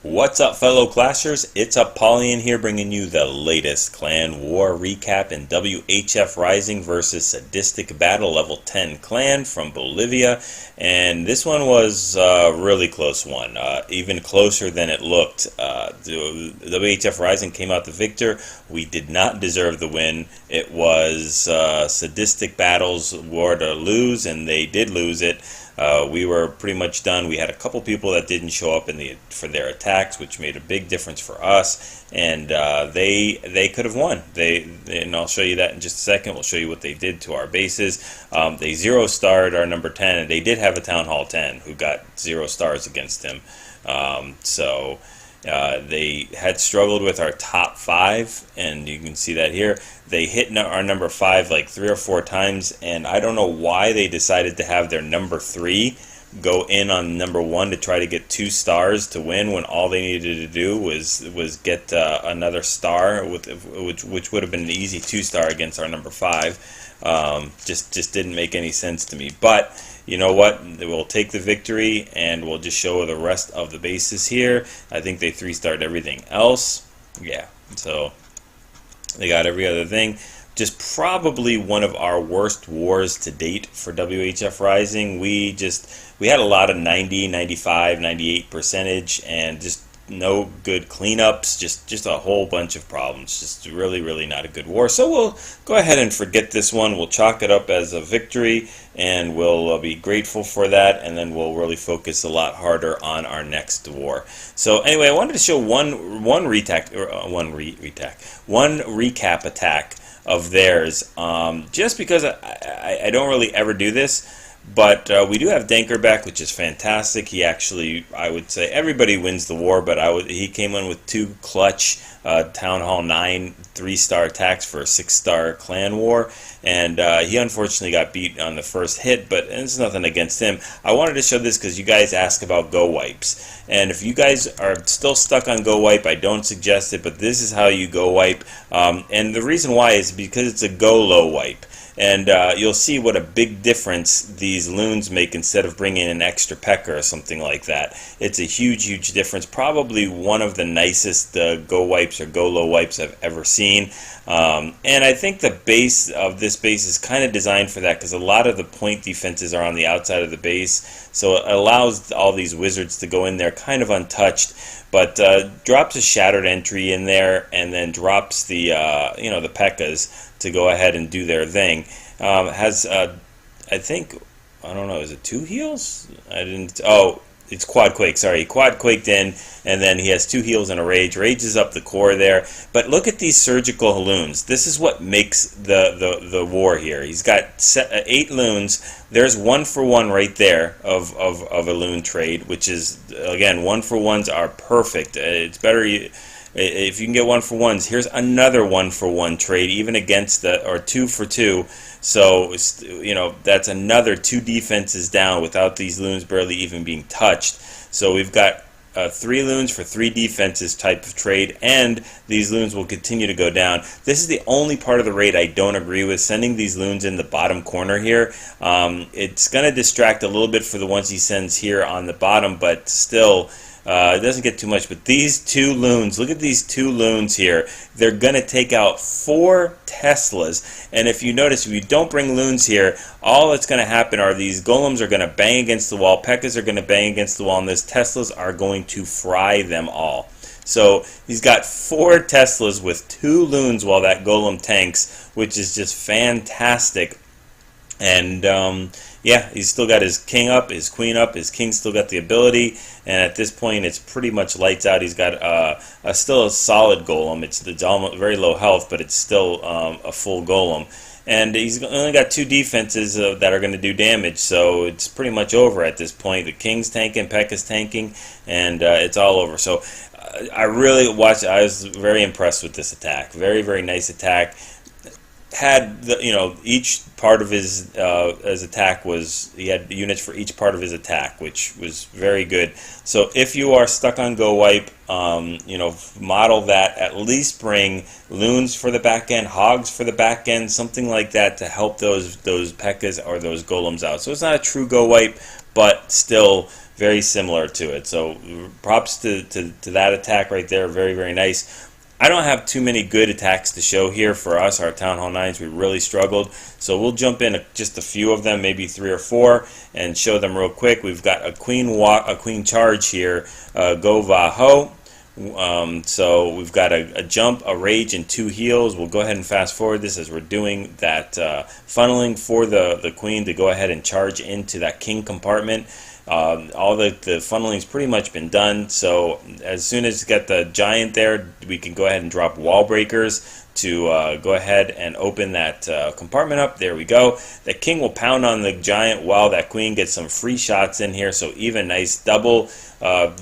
What's up, fellow clashers? It's Apollyon here, bringing you the latest clan war recap in WHF Rising versus Sadistic Battle level 10 clan from Bolivia. And this one was a really close one, even closer than it looked. The WHF Rising came out the victor. We did not deserve the win. It was Sadistic Battle's war to lose, and they did lose it. We were pretty much done. We had a couple people that didn't show up for their attacks, which made a big difference for us, and they could have won. And I'll show you that in just a second. We'll show you what they did to our bases. They 0-starred our number 10, and they did have a Town Hall 10 who got 0 stars against him. They had struggled with our top 5, and you can see that here. They hit our number 5 like 3 or 4 times, and I don't know why they decided to have their number 3 go in on number 1 to try to get 2 stars to win, when all they needed to do was get another star, which would have been an easy 2-star against our number 5. Just didn't make any sense to me. But you know what? We'll take the victory, and we'll just show the rest of the bases here. I think they 3-starred everything else. Yeah, so they got every other thing. Just probably one of our worst wars to date for WHF Rising. We had a lot of 90, 95, 98 percentage, and just no good cleanups, just a whole bunch of problems. Just really not a good war. So we'll go ahead and forget this one. We'll chalk it up as a victory, and we'll be grateful for that, and then we'll really focus a lot harder on our next war. So anyway, I wanted to show one recap attack of theirs, just because I don't really ever do this. But we do have Danker back, which is fantastic. He actually, I would say, everybody wins the war, but he came in with 2 clutch Town Hall 9 3-star attacks for a 6-star clan war, and he unfortunately got beat on the first hit, but it's nothing against him. I wanted to show this because you guys ask about Go Wipes, and if you guys are still stuck on Go Wipe, I don't suggest it, but this is how you Go Wipe, and the reason why is because it's a GoLo wipe. And you'll see what a big difference these loons make instead of bringing an extra pecker or something like that. It's a huge difference. Probably one of the nicest Go Wipes or GoLo wipes I've ever seen. And I think the base of this base is kind of designed for that, because a lot of the point defenses are on the outside of the base. So it allows all these wizards to go in there kind of untouched. But drops a Shattered Entry in there, and then drops the the P.E.K.K.A.s to go ahead and do their thing. Has I think, I don't know, is it 2 heals? It's Quad Quake, sorry. He Quad Quaked in, and then he has 2 heals and a Rage. Rages up the core there. But look at these surgical loons. This is what makes the war here. He's got 8 loons. There's 1-for-1 right there of a loon trade, which is, again, 1-for-1s are perfect. It's better if you can get 1-for-1s. Here's another 1-for-1 trade, even against or 2-for-2. So that's another 2 defenses down without these loons barely even being touched. So we've got 3 loons for 3 defenses type of trade, and these loons will continue to go down. This is the only part of the raid I don't agree with, sending these loons in the bottom corner here. It's going to distract a little bit for the ones he sends here on the bottom, but still, it doesn't get too much. But these 2 loons, look at these 2 loons here. They're going to take out 4 Teslas. And if you notice, if you don't bring loons here, all that's going to happen are these golems are going to bang against the wall, P.E.K.K.A.s are going to bang against the wall, and those Teslas are going to fry them all. So he's got 4 Teslas with 2 loons while that golem tanks, which is just fantastic. And yeah, he's still got his king up, his queen up, his king still got the ability, and at this point it's pretty much lights out. He's got still a solid golem. It's almost very low health, but it's still a full golem. And he's only got 2 defenses that are going to do damage, so it's pretty much over at this point. The king's tanking, P.E.K.K.A.'s tanking, and it's all over. So I really watched. I was very impressed with this attack. Very nice attack. Had each part of his attack he had units for each part of his attack, which was very good. So if you are stuck on Go Wipe, model that. At least bring loons for the back end, hogs for the back end, something like that to help those P.E.K.K.A.s or those golems out. So it's not a true Go Wipe, but still very similar to it. So props to that attack right there. Very, very nice. I don't have too many good attacks to show here for us. Our Town Hall 9s, we really struggled. So we'll jump in just a few of them, maybe 3 or 4, and show them real quick. We've got a queen charge here, GoVaHo. So we've got a jump, a rage, and 2 heals. We'll go ahead and fast forward this as we're doing that funneling for the queen to go ahead and charge into that king compartment. All the funneling's pretty much been done, so as soon as you get the giant there, we can go ahead and drop wall breakers to go ahead and open that compartment up. There we go. The king will pound on the giant while that queen gets some free shots in here, so even nice double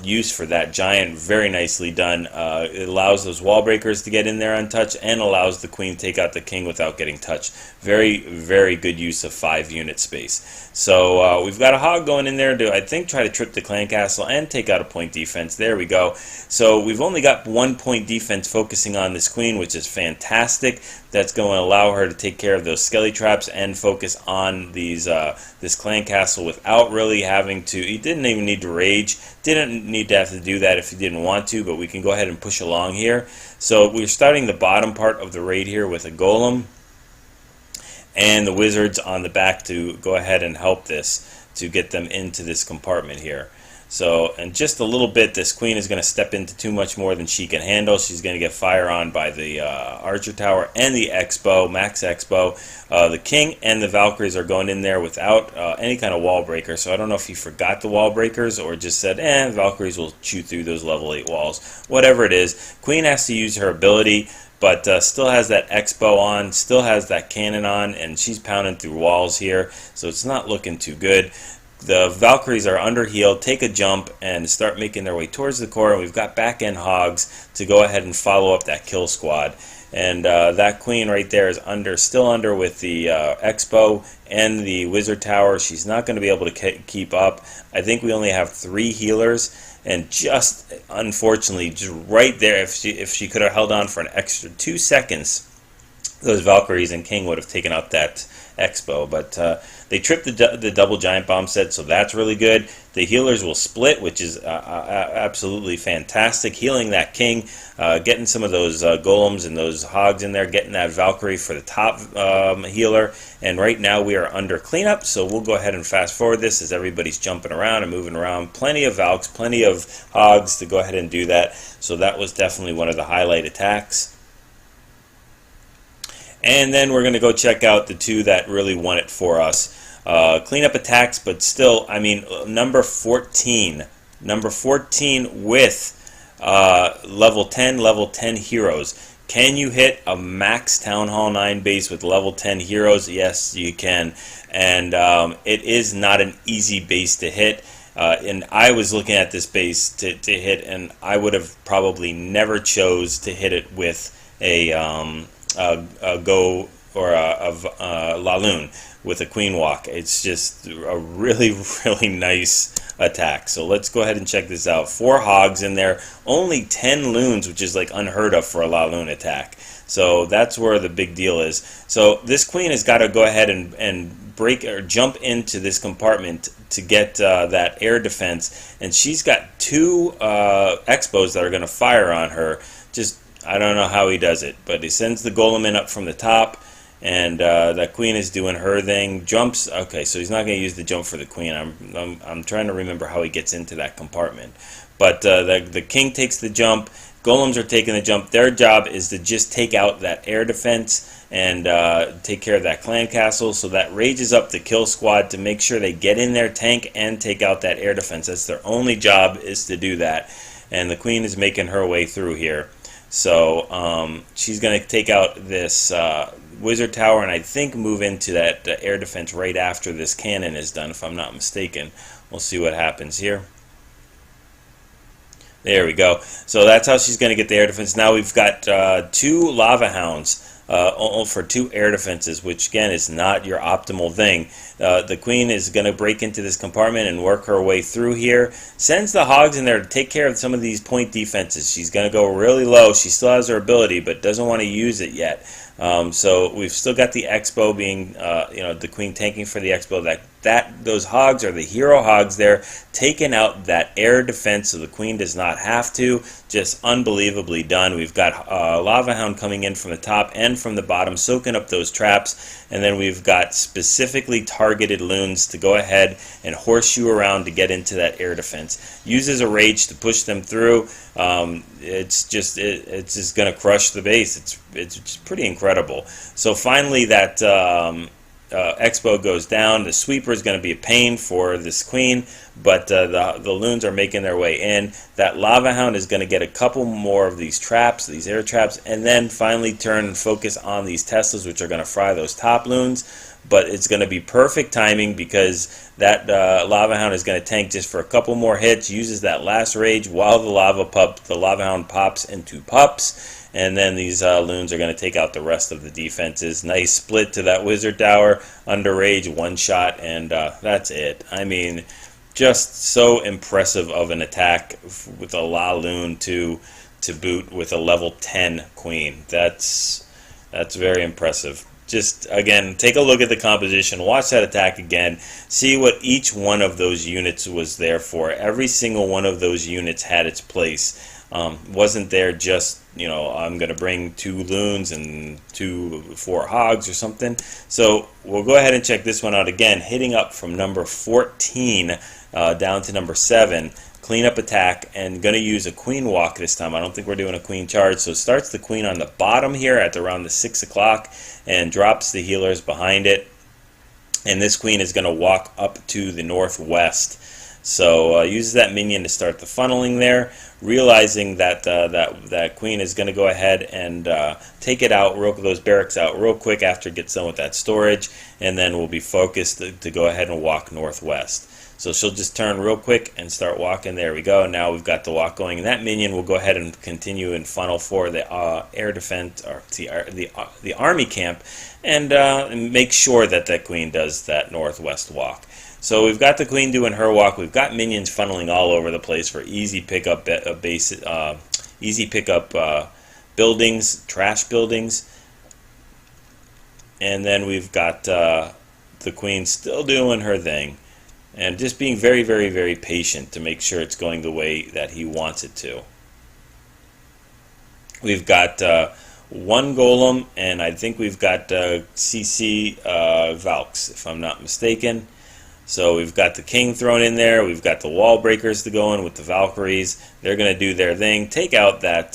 use for that giant. Very nicely done. It allows those wall breakers to get in there untouched and allows the queen to take out the king without getting touched. Very, very good use of 5 unit space. So we've got a hog going in there to, I think, try to trip the clan castle and take out a point defense. There we go. So we've only got 1 point defense focusing on this queen, which is fantastic. That's going to allow her to take care of those skelly traps and focus on these this clan castle without really having to. He didn't even need to rage. Didn't need to have to do that if he didn't want to, but we can go ahead and push along here. So we're starting the bottom part of the raid here with a golem and the wizards on the back to go ahead and help this to get them into this compartment here. So in just a little bit, this queen is going to step into too much more than she can handle. She's going to get fire on by the archer tower and the expo, max expo. The king and the Valkyries are going in there without any kind of wall breaker. So I don't know if he forgot the wall breakers or just said, Valkyries will chew through those level 8 walls. Whatever it is, queen has to use her ability, but still has that expo on, still has that cannon on, and she's pounding through walls here. So it's not looking too good. The Valkyries are under healed, take a jump, and start making their way towards the core. And we've got back-end hogs to go ahead and follow up that kill squad. And that queen right there is still under with the expo and the wizard tower. She's not going to be able to keep up. I think we only have 3 healers. And just, unfortunately, just right there, if she could have held on for an extra 2 seconds, those Valkyries and King would have taken out that expo. But they tripped the double giant bomb set, so that's really good. The healers will split, which is absolutely fantastic. Healing that King, getting some of those golems and those hogs in there, getting that Valkyrie for the top healer. And right now we are under cleanup, so we'll go ahead and fast forward this as everybody's jumping around and moving around. Plenty of Valks, plenty of hogs to go ahead and do that. So that was definitely one of the highlight attacks. And then we're going to go check out the 2 that really won it for us. Cleanup attacks, but still, I mean, number 14 with level 10 heroes. Can you hit a max Town Hall 9 base with level 10 heroes? Yes, you can. And it is not an easy base to hit. And I was looking at this base to hit, and I would have probably never chose to hit it with a Go or a LaLoon with a queen walk. It's just a really, really nice attack. So let's go ahead and check this out. 4 hogs in there, only 10 loons, which is like unheard of for a LaLoon attack. So that's where the big deal is. So this queen has got to go ahead and break or jump into this compartment to get that air defense, and she's got 2 expos that are going to fire on her. Just, I don't know how he does it, but he sends the golem in up from the top, and that queen is doing her thing. Jumps. Okay, so he's not going to use the jump for the queen. I'm trying to remember how he gets into that compartment. But the king takes the jump. Golems are taking the jump. Their job is to just take out that air defense and take care of that clan castle. So that rages up the kill squad to make sure they get in their tank and take out that air defense. That's their only job, is to do that. And the queen is making her way through here. So she's going to take out this wizard tower and I think move into that air defense right after this cannon is done, if I'm not mistaken. We'll see what happens here. There we go. So that's how she's going to get the air defense. Now we've got 2 lava hounds for 2 air defenses, which again is not your optimal thing. The queen is going to break into this compartment and work her way through here. Sends the hogs in there to take care of some of these point defenses. She's going to go really low. She still has her ability, but doesn't want to use it yet. So we've still got the expo being, the queen tanking for the expo. That those hogs are the hero hogs there, taking out that air defense so the queen does not have to. Just unbelievably done. We've got Lava Hound coming in from the top and from the bottom, soaking up those traps, and then we've got specifically targeted loons to go ahead and horseshoe around to get into that air defense. Uses a rage to push them through. It's just going to crush the base. It's pretty incredible. So finally that Expo goes down. The sweeper is going to be a pain for this queen, but the loons are making their way in. That Lava Hound is going to get a couple more of these traps, these air traps, and then finally turn and focus on these Teslas, which are going to fry those top loons. But it's going to be perfect timing because that Lava Hound is going to tank just for a couple more hits, uses that last rage while the Lava Hound pops into pups. And then these loons are going to take out the rest of the defenses. Nice split to that wizard tower, under rage, one shot, and that's it. I mean, just so impressive of an attack with a GoLaLoon to boot with a level 10 queen. That's very impressive. Just, again, take a look at the composition, watch that attack again, see what each one of those units was there for. Every single one of those units had its place. Wasn't there just, you know, I'm going to bring 2 loons and 4 hogs or something. So we'll go ahead and check this one out again, hitting up from number 14 down to number 7. Cleanup attack, and going to use a queen walk this time. I don't think we're doing a queen charge, so starts the queen on the bottom here at around the 6 o'clock and drops the healers behind it, and this queen is going to walk up to the northwest. So uses that minion to start the funneling there, realizing that that queen is going to go ahead and take it out, those barracks out real quick after it gets done with that storage, and then we'll be focused to go ahead and walk northwest. So she'll just turn real quick and start walking. There we go. Now we've got the walk going, and that minion will go ahead and continue and funnel for the air defense, or the army camp, and make sure that that queen does that northwest walk. So we've got the queen doing her walk. We've got minions funneling all over the place for easy pickup buildings, trash buildings, and then we've got the queen still doing her thing. And just being very, very, very patient to make sure it's going the way that he wants it to. We've got 1 golem, and I think we've got CC Valks, if I'm not mistaken. So we've got the king thrown in there. We've got the wall breakers to go in with the Valkyries. They're going to do their thing. Take out that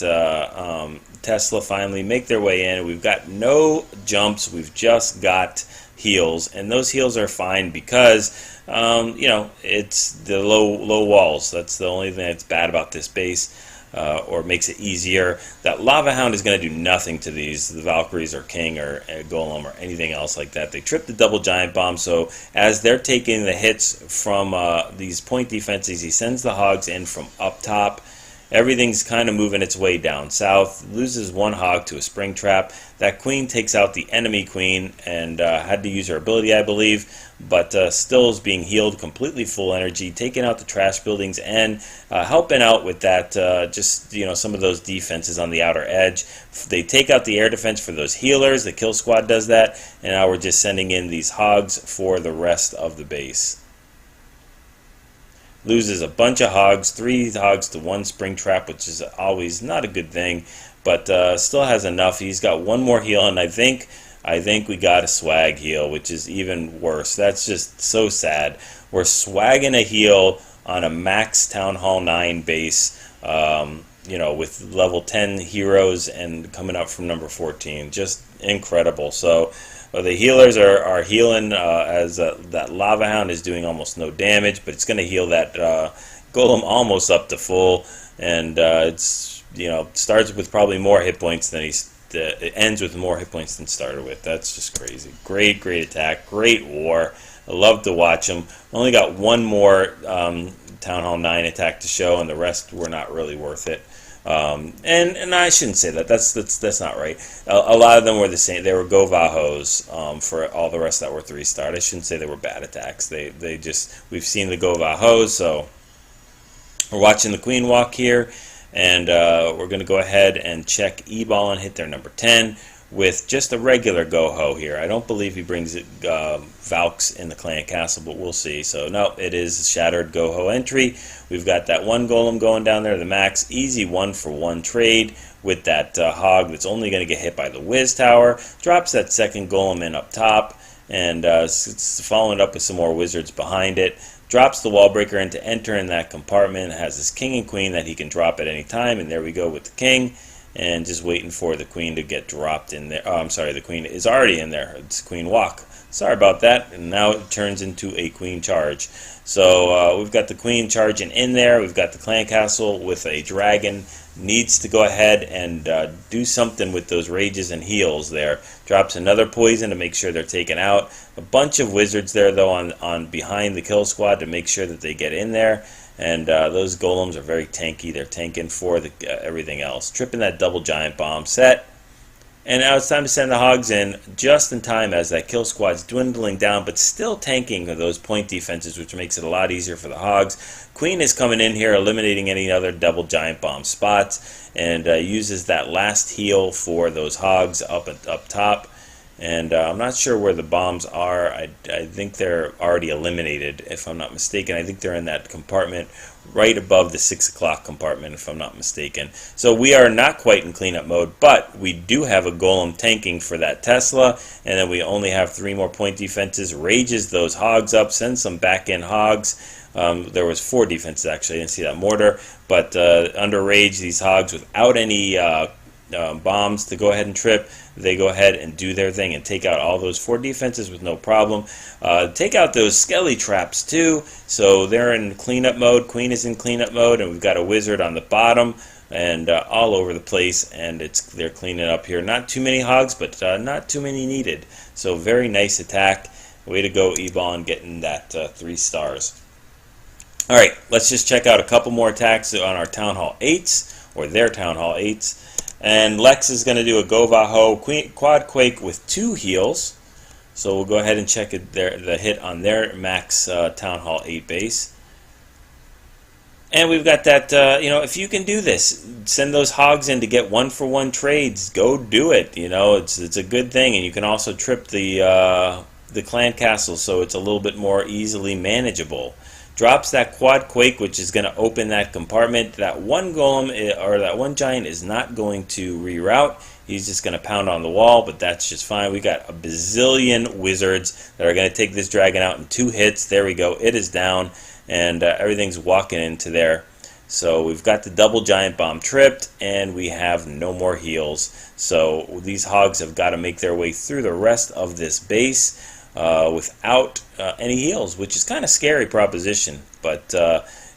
Tesla finally, make their way in. We've got no jumps. We've just got heals, and those heals are fine because you know, it's the low walls. That's the only thing that's bad about this base, or makes it easier. That Lava Hound is going to do nothing to the Valkyries or King or Golem or anything else like that. They trip the double giant bomb, so as they're taking the hits from these point defenses, he sends the hogs in from up top. Everything's kind of moving its way down south. Loses 1 hog to a spring trap. That queen takes out the enemy queen and had to use her ability, I believe, but still is being healed, completely full energy, taking out the trash buildings and helping out with that, just, you know, some of those defenses on the outer edge. They take out the air defense for those healers. The kill squad does that, and now we're just sending in these hogs for the rest of the base. Loses a bunch of hogs, 3 hogs to 1 spring trap, which is always not a good thing, but still has enough. He's got 1 more heal, and I think we got a swag heal, which is even worse. That's just so sad. We're swagging a heal on a max Town Hall 9 base, you know, with level 10 heroes and coming up from number 14. Just incredible. So the healers are healing as that Lava Hound is doing almost no damage, but it's going to heal that Golem almost up to full, and it's, you know, starts with probably more hit points than it ends with more hit points than started with. That's just crazy. Great attack, great war. I love to watch them. Only got 1 more Town Hall 9 attack to show, and the rest were not really worth it. And I shouldn't say that. That's not right. A lot of them were the same. They were GoVaHos for all the rest that were 3-star. I shouldn't say they were bad attacks. They just, we've seen the GoVaHos, so we're watching the queen walk here, and we're going to go ahead and check E-ball and hit their number 10. with just a regular GoHo here. I don't believe he brings it Valks in the clan castle, but we'll see. So no, it is shattered GoHo entry. We've got that one golem going down there, the max, easy 1-for-1 trade with that hog that's only going to get hit by the Wiz Tower. Drops that second golem in up top, and it's following up with some more wizards behind it. Drops the wall breaker in to enter in that compartment. Has his king and queen that he can drop at any time, and there we go with the king. And just waiting for the queen to get dropped in there. Oh, I'm sorry, the queen is already in there. It's queen walk. Sorry about that. And now it turns into a queen charge. So we've got the queen charging in there. We've got the clan castle with a dragon. Needs to go ahead and do something with those rages and heals there. Drops another poison to make sure they're taken out. A bunch of wizards there though on behind the kill squad to make sure that they get in there. And those golems are very tanky. They're tanking for everything else. Tripping that double giant bomb set. And now it's time to send the hogs in just in time as that kill squad's dwindling down, but still tanking those point defenses, which makes it a lot easier for the hogs. Queen is coming in here, eliminating any other double giant bomb spots, and uses that last heal for those hogs up top. And I'm not sure where the bombs are. I think they're already eliminated, if I'm not mistaken. I think they're in that compartment right above the 6 o'clock compartment, if I'm not mistaken. So we are not quite in cleanup mode, but we do have a golem tanking for that Tesla, and then we only have 3 more point defenses. Rages those hogs up, sends some back-end hogs. There was 4 defenses, actually. I didn't see that mortar. But under rage, these hogs, without any bombs to go ahead and trip, they go ahead and do their thing and take out all those 4 defenses with no problem. Take out those skelly traps too, so they're in cleanup mode. Queen is in cleanup mode, and we've got a wizard on the bottom and all over the place, and they're cleaning up here. Not too many hogs, but not too many needed. So very nice attack. Way to go, Ebon, getting that 3 stars. Alright, let's just check out a couple more attacks on our Town Hall 8s, or their Town Hall 8s. And Lex is going to do a GoVaHo Quad Quake with 2 heals. So we'll go ahead and check the hit on their max Town Hall 8 base. And we've got that, if you can do this, send those hogs in to get 1-for-1 trades. Go do it. It's a good thing. And you can also trip the clan castle, so it's a little bit more easily manageable. Drops that Quad Quake, which is going to open that compartment. That one golem, or that one giant, is not going to reroute. He's just going to pound on the wall, but that's just fine. We got a bazillion wizards that are going to take this dragon out in 2 hits. There we go. It is down, and everything's walking into there. So we've got the double giant bomb tripped, and we have no more heals. So these hogs have got to make their way through the rest of this base without any heals, which is kind of scary proposition. But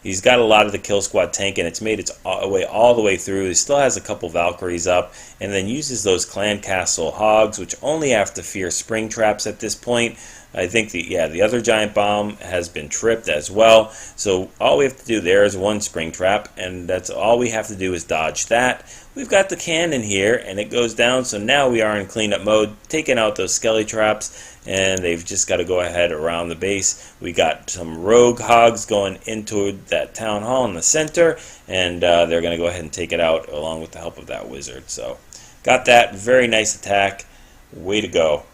he's got a lot of the kill squad tank, and it's made its way all the way through. He still has a couple Valkyries up, and then uses those clan castle hogs, which only have to fear spring traps at this point. I think the other giant bomb has been tripped as well. So all we have to do there is 1 spring trap, and that's all we have to do is dodge that. We've got the cannon here, and it goes down, so now we are in cleanup mode, taking out those skelly traps, and they've just got to go ahead around the base. We got some rogue hogs going into that town hall in the center, and they're going to go ahead and take it out along with the help of that wizard. So got that. Very nice attack. Way to go.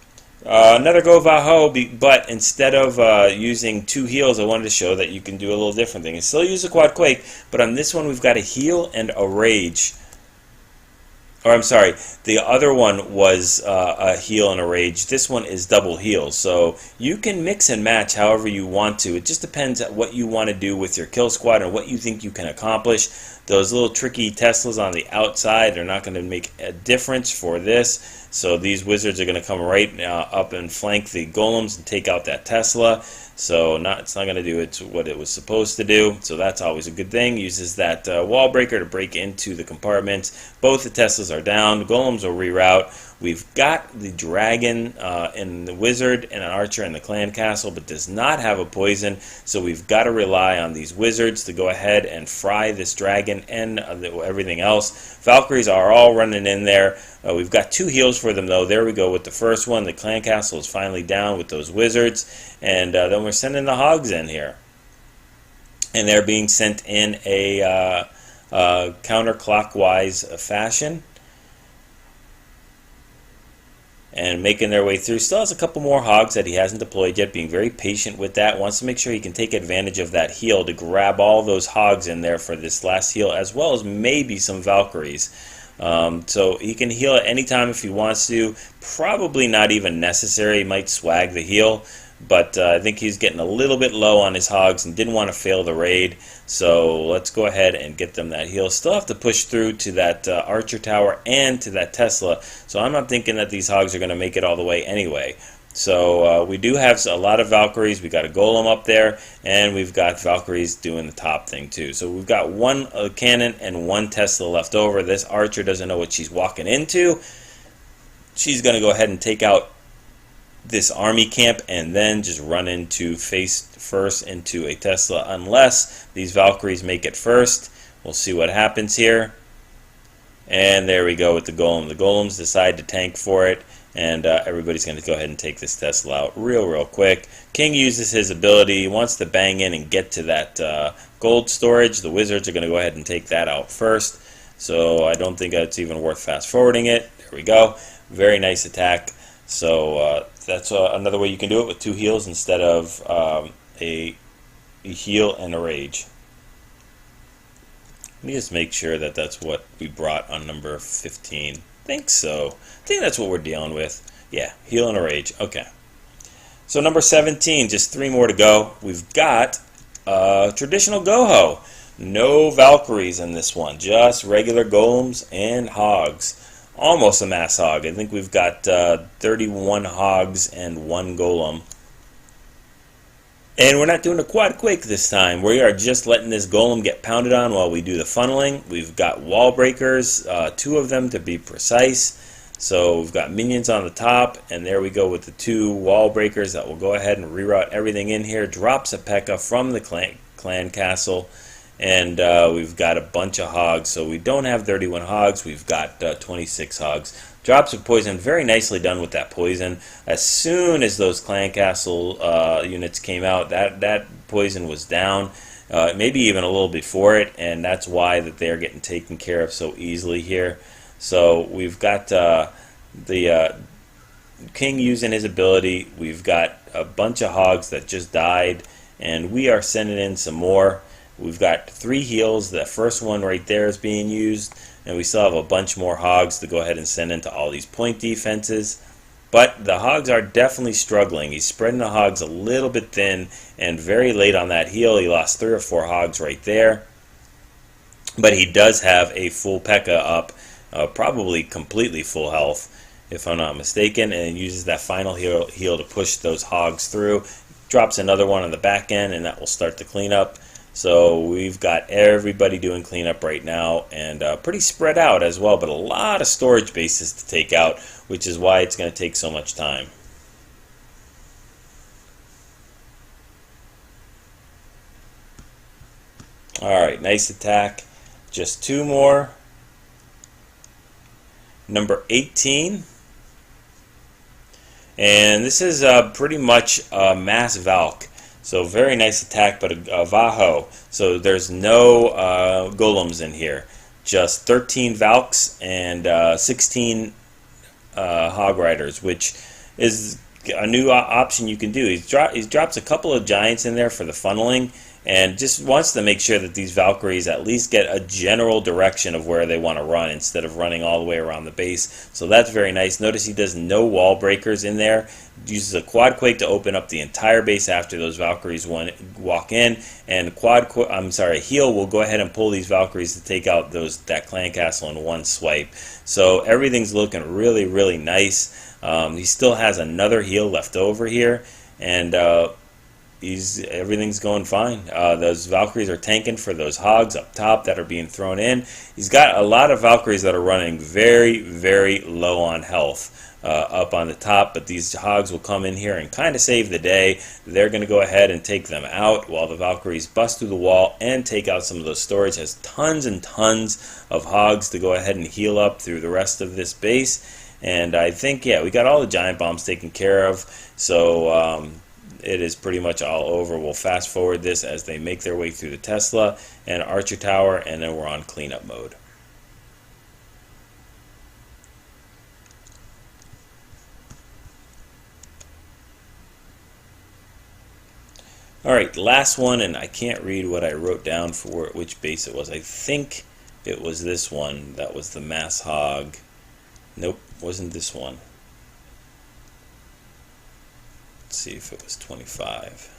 Another GoVaHo, but instead of using 2 heals, I wanted to show that you can do a little different thing. You still use a Quad Quake, but on this one we've got a heal and a rage. Or I'm sorry, the other one was a heal and a rage. This one is double heals. So you can mix and match however you want to. It just depends on what you want to do with your kill squad and what you think you can accomplish. Those little tricky Teslas on the outside are not going to make a difference for this. So these wizards are going to come right up and flank the golems and take out that Tesla. So it's not going to do what it was supposed to do. So that's always a good thing. Uses that wall breaker to break into the compartments. Both the Teslas are down. The golems will reroute. We've got the dragon and the wizard and an archer in the clan castle, but does not have a poison. So we've got to rely on these wizards to go ahead and fry this dragon and everything else. Valkyries are all running in there. We've got 2 heals for them, though. There we go with the first one. The clan castle is finally down with those wizards. And then we're sending the hogs in here. And they're being sent in a counterclockwise fashion. and making their way through. Still has a couple more hogs that he hasn't deployed yet, being very patient with that. Wants to make sure he can take advantage of that heal to grab all those hogs in there for this last heal, as well as maybe some Valkyries. So he can heal at any time if he wants to. Probably not even necessary. He might swag the heal, but I think he's getting a little bit low on his hogs and didn't want to fail the raid. So let's go ahead and get them that heal. Still have to push through to that archer tower and to that Tesla. So I'm not thinking that these hogs are going to make it all the way anyway. So we do have a lot of Valkyries. We got a golem up there, and we've got Valkyries doing the top thing too. So we've got one cannon and one Tesla left over. This archer doesn't know what she's walking into. She's going to go ahead and take out this army camp and then just run into face first into a Tesla, unless these Valkyries make it first. We'll see what happens here. And there we go with the golem. The golems decide to tank for it, and everybody's going to go ahead and take this Tesla out real quick. King uses his ability. He wants to bang in and get to that gold storage. The wizards are going to go ahead and take that out first, so I don't think it's even worth fast forwarding it. There we go. Very nice attack. So that's another way you can do it, with 2 heals instead of a heal and a rage. Let me just make sure that that's what we brought on number 15. I think so. I think that's what we're dealing with. Yeah, heal and a rage. Okay. So number 17, just 3 more to go. We've got traditional GoHo. No Valkyries in this one, just regular golems and hogs. Almost a mass hog. I think we've got 31 hogs and 1 golem. And we're not doing a quad quake this time. We are just letting this golem get pounded on while we do the funneling. We've got wall breakers, 2 of them to be precise. So we've got minions on the top, and there we go with the 2 wall breakers that will go ahead and reroute everything in here. Drops a P.E.K.K.A. from the clan castle. And we've got a bunch of hogs, so we don't have 31 hogs, we've got 26 hogs. Drops of poison, very nicely done with that poison. As soon as those clan castle units came out, that poison was down, maybe even a little before it, and that's why that they're getting taken care of so easily here. So we've got the king using his ability. We've got a bunch of hogs that just died, and we are sending in some more. We've got 3 heals. The first one right there is being used, and we still have a bunch more hogs to go ahead and send into all these point defenses. But the hogs are definitely struggling. He's spreading the hogs a little bit thin, and very late on that heal, he lost 3 or 4 hogs right there. But he does have a full P.E.K.K.A. up, probably completely full health, if I'm not mistaken, and uses that final heal to push those hogs through. Drops another one on the back end, and that will start the cleanup. So we've got everybody doing cleanup right now, and pretty spread out as well, but a lot of storage bases to take out, which is why it's going to take so much time. Alright, nice attack. Just 2 more. Number 18. And this is pretty much a mass Valk. So very nice attack, but a GoVaHo. So there's no golems in here. Just 13 Valks and 16 Hog Riders, which is a new option you can do. He drops a couple of Giants in there for the funneling, and just wants to make sure that these Valkyries at least get a general direction of where they want to run instead of running all the way around the base. So that's very nice. Notice he does no wall breakers in there. Uses a quad quake to open up the entire base after those Valkyries walk in, and heal will go ahead and pull these Valkyries to take out that clan castle in one swipe. So everything's looking really nice. He still has another heal left over here, and everything's going fine. Those Valkyries are tanking for those hogs up top that are being thrown in. He's got a lot of Valkyries that are running very low on health up on the top, but these hogs will come in here and kind of save the day. They're going to go ahead and take them out while the Valkyries bust through the wall and take out some of those storage. Has tons and tons of hogs to go ahead and heal up through the rest of this base. And I think, yeah, we got all the giant bombs taken care of. So it is pretty much all over. We'll fast forward this as they make their way through the Tesla and Archer Tower, and then we're on cleanup mode. Alright, last one, and I can't read what I wrote down for which base it was. I think it was this one. That was the mass hog. Nope, wasn't this one. Let's see if it was 25.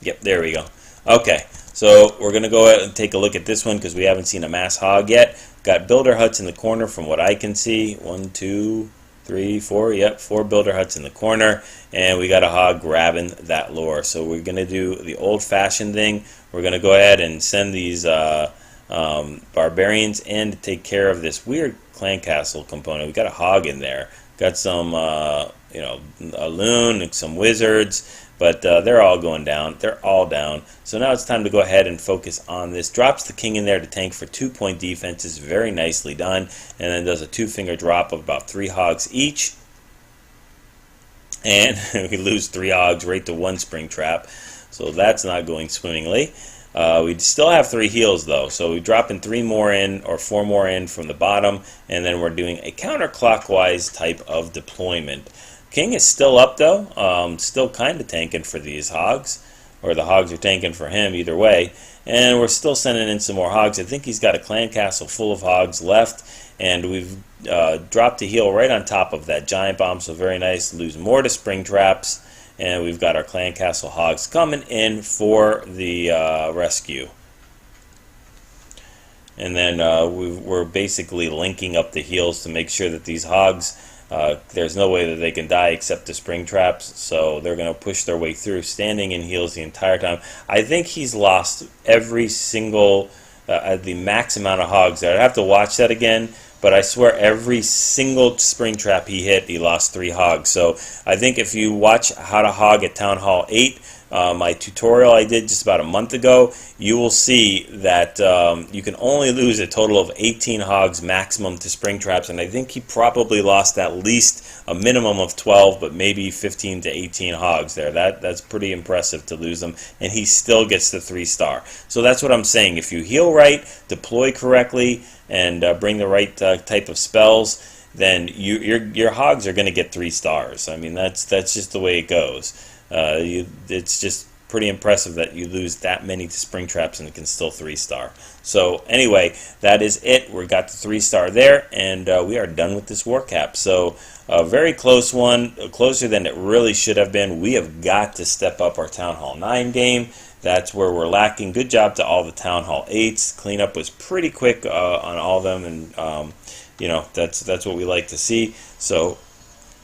Yep, there we go. Okay, so we're going to go ahead and take a look at this one because we haven't seen a mass hog yet. Got builder huts in the corner from what I can see. 1, 2, 3, 4. Yep, 4 builder huts in the corner. And we got a hog grabbing that lure. So we're going to do the old-fashioned thing. We're going to go ahead and send these barbarians in to take care of this weird clan castle component. We got a hog in there. Got some, you know, a loon and some wizards. But they're all going down. They're all down. So now it's time to go ahead and focus on this. Drops the king in there to tank for 2-point defenses. Very nicely done. And then does a 2-finger drop of about 3 hogs each. And we lose 3 hogs right to 1 spring trap. So that's not going swimmingly. We still have 3 heals though. So we're dropping 3 more in or 4 more in from the bottom. And then we're doing a counterclockwise type of deployment. King is still up though, still kind of tanking for these hogs, or the hogs are tanking for him, either way. And we're still sending in some more hogs. I think he's got a clan castle full of hogs left, and we've dropped a heal right on top of that giant bomb, so very nice. Lose more to spring traps, and we've got our clan castle hogs coming in for the rescue. And then we're basically linking up the heals to make sure that these hogs, there's no way that they can die except the spring traps, so they're going to push their way through, standing in heals the entire time. I think he's lost every single, the max amount of hogs there. I'd have to watch that again, but I swear every single spring trap he hit, he lost 3 hogs. So I think if you watch How to Hog at Town Hall 8, my tutorial I did just about a month ago, you will see that you can only lose a total of 18 hogs maximum to spring traps, and I think he probably lost at least a minimum of 12, but maybe 15 to 18 hogs there. That's pretty impressive to lose them, and he still gets the 3-star. So that's what I'm saying. If you heal right, deploy correctly, and bring the right type of spells, then your hogs are going to get 3 stars. I mean, that's just the way it goes. It's just pretty impressive that you lose that many to spring traps and it can still 3-star. So anyway, that is it. We got the 3-star there, and we are done with this war cap. So a very close one, closer than it really should have been. We have got to step up our Town Hall 9 game. That's where we're lacking. Good job to all the Town Hall 8s. Cleanup was pretty quick on all of them, and you know, that's what we like to see. So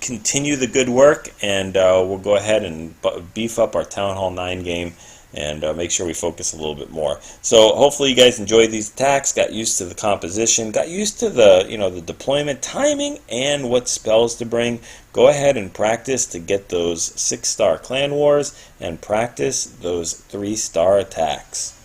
continue the good work, and we'll go ahead and beef up our Town Hall 9 game and make sure we focus a little bit more. So hopefully you guys enjoyed these attacks, got used to the composition, got used to the, you know, the deployment timing and what spells to bring. Go ahead and practice to get those 6-star clan wars and practice those 3-star attacks.